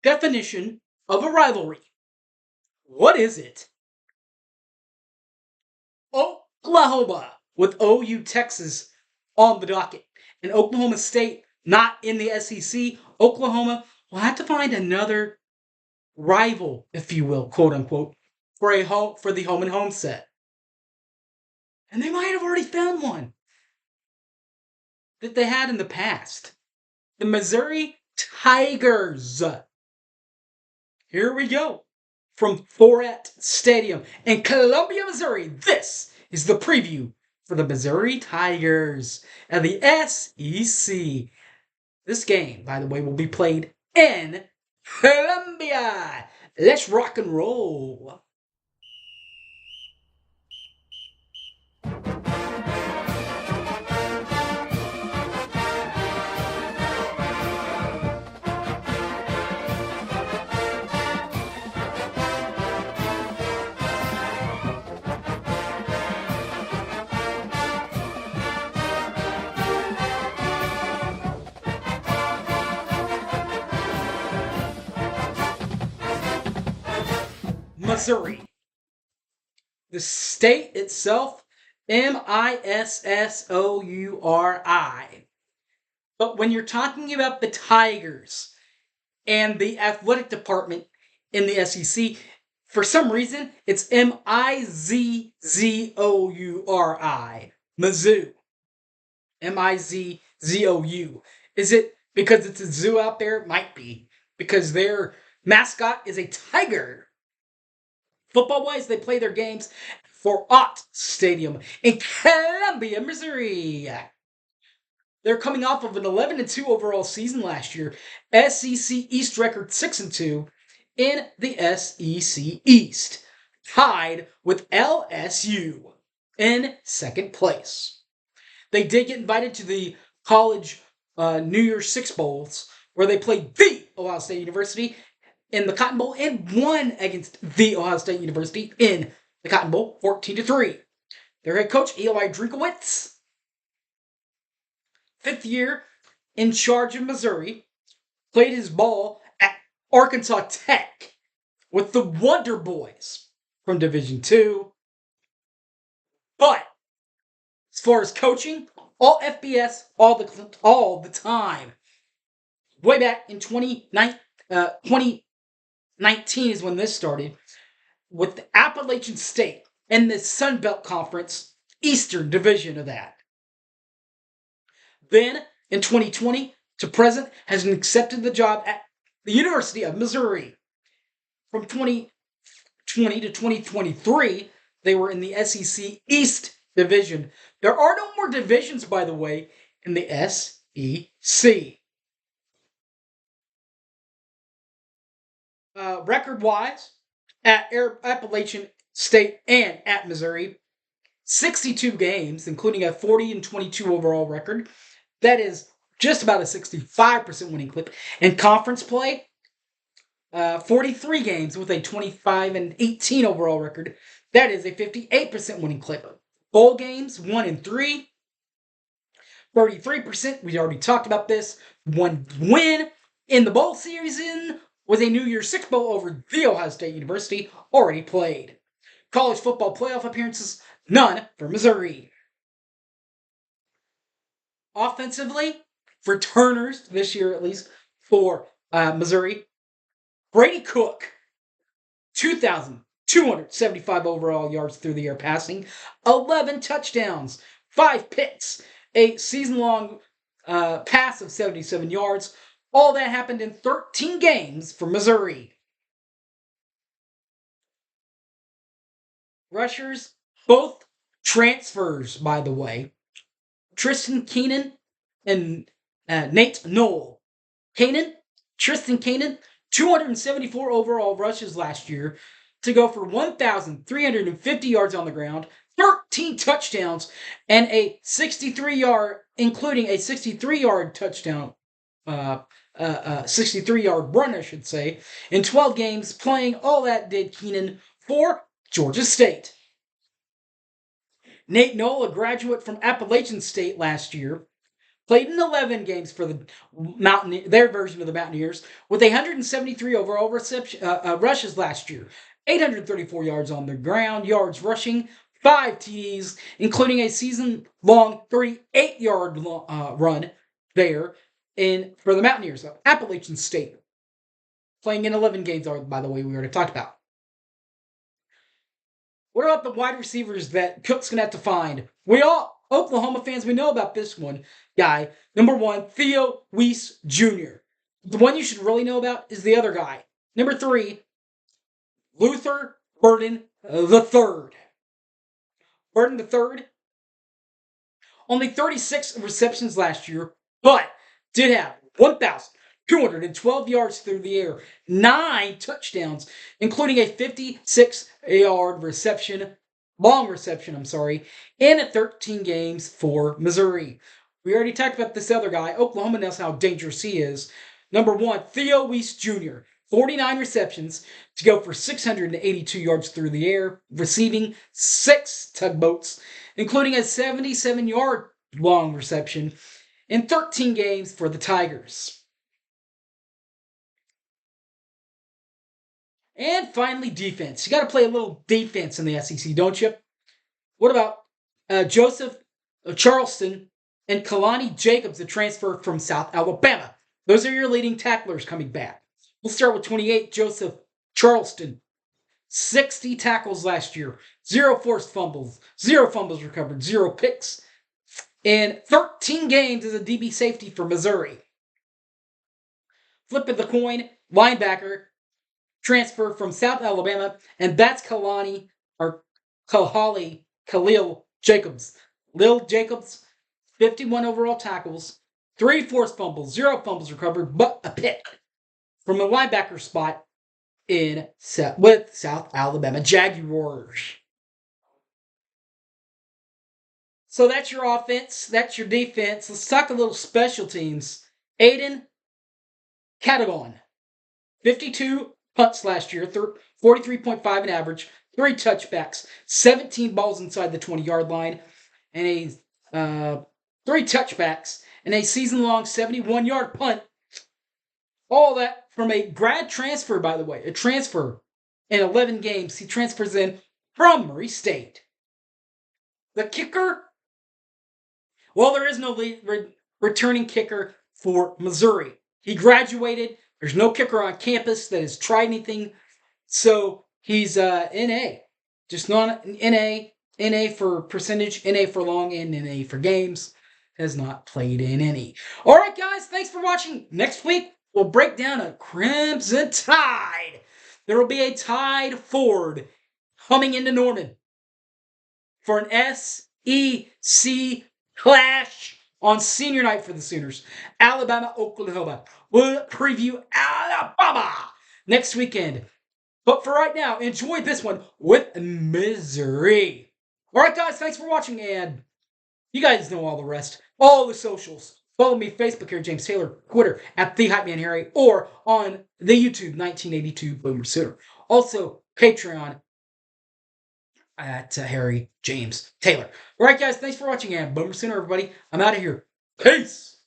definition of a rivalry. What is it? Oklahoma with OU Texas on the docket. And Oklahoma State not in the SEC. Oklahoma will have to find another rival, if you will, quote unquote, for the home and home set. And they might have already found one that they had in the past. The Missouri Tigers. Here we go. From Fourette Stadium in Columbia, Missouri, this is the preview for the Missouri Tigers and the SEC. This game, by the way, will be played in Columbia. Let's rock and roll. Missouri. The state itself, Missouri. But when you're talking about the Tigers and the athletic department in the SEC, for some reason, it's Mizzouri. Mizzou. Mizzou. Is it because it's a zoo out there? It might be. Because their mascot is a tiger. Football-wise, they play their games for Ott Stadium in Columbia, Missouri. They're coming off of an 11-2 overall season last year. SEC East record 6-2 in the SEC East. Tied with LSU in second place. They did get invited to the college New Year's Six Bowls, where they played the Ohio State University in the Cotton Bowl and won against the Ohio State University in the Cotton Bowl 14-3. Their head coach, Eli Drinkwitz, fifth year in charge of Missouri, played his ball at Arkansas Tech with the Wonder Boys from Division II. But as far as coaching, all FBS all the time. Way back in 2019 is when this started, with the Appalachian State and the Sun Belt Conference, Eastern Division of that. Then, in 2020 to present, has accepted the job at the University of Missouri. From 2020 to 2023, they were in the SEC East Division. There are no more divisions, by the way, in the SEC. Record-wise, at Appalachian State and at Missouri, 62 games, including a 40-22 overall record. That is just about a 65% winning clip. In conference play, 43 games with a 25-18 overall record. That is a 58% winning clip. Bowl games, 1-3. 33%, we already talked about this. One win in the bowl season was a New Year's Six Bowl over the Ohio State University, already played. College football playoff appearances, none for Missouri. Offensively, returners this year at least for Missouri, Brady Cook, 2,275 overall yards through the air passing, 11 touchdowns, 5 picks, a season-long pass of 77 yards. All that happened in 13 games for Missouri. Rushers, both transfers, by the way. Tristan Keenan and Nate Knoll. Tristan Keenan, 274 overall rushes last year to go for 1,350 yards on the ground, 13 touchdowns, and a 63-yard touchdown. 63-yard run, I should say, in 12 games playing. All that did Keenan for Georgia State. Nate Knoll, a graduate from Appalachian State last year, played in 11 games for the their version of the Mountaineers, with 173 overall rushes last year, 834 yards on the ground, yards rushing, 5 TDs, including a season-long 38-yard run there for the Mountaineers of Appalachian State. Playing in 11 games, by the way, we already talked about. What about the wide receivers that Cook's going to have to find? Oklahoma fans, we know about this one guy. Number 1, Theo Wease Jr. The one you should really know about is the other guy. Number 3, Luther Burden III. Burden III, only 36 receptions last year, but did have 1,212 yards through the air, 9 touchdowns, including a 56-yard long reception, in 13 games for Missouri. We already talked about this other guy. Oklahoma knows how dangerous he is. Number 1, Theo Wease Jr., 49 receptions to go for 682 yards through the air, receiving 6 tugboats, including a 77-yard long reception in 13 games for the Tigers. And finally, defense. You got to play a little defense in the SEC, don't you? What about Joseph Charleston and Kalani Jacobs, the transfer from South Alabama? Those are your leading tacklers coming back. We'll start with 28, Joseph Charleston. 60 tackles last year, 0 forced fumbles, 0 fumbles recovered, 0 picks, in 13 games as a DB safety for Missouri. Flip of the coin, linebacker, transfer from South Alabama, and that's Khalil Jacobs. Lil Jacobs, 51 overall tackles, 3 forced fumbles, 0 fumbles recovered, but a pick from a linebacker spot with South Alabama Jaguars. So that's your offense. That's your defense. Let's talk a little special teams. Aiden Cadogan, 52 punts last year, 43.5 in average, 3 touchbacks, 17 balls inside the 20-yard line, and 3 touchbacks, and a season-long 71-yard punt. All that from a grad transfer, by the way. A transfer in 11 games. He transfers in from Murray State. The kicker? Well, there is no returning kicker for Missouri. He graduated. There's no kicker on campus that has tried anything. So he's NA. Just not NA. NA for percentage, NA for long, and NA for games. Has not played in any. All right, guys. Thanks for watching. Next week, we'll break down a Crimson Tide. There will be a Tide Ford coming into Norman for an SEC clash on senior night for the Sooners. Alabama, Oklahoma. We'll preview Alabama next weekend. But for right now, enjoy this one with Missouri. All right, guys. Thanks for watching, and you guys know all the rest. All the socials. Follow me Facebook here, James Taylor, Twitter at TheHypeManHarry, or on the YouTube 1982 Boomer Sooner. Also, Patreon at Harry James Taylor. All right, guys, thanks for watching, and Boomer Sooner, everybody. I'm out of here. Peace.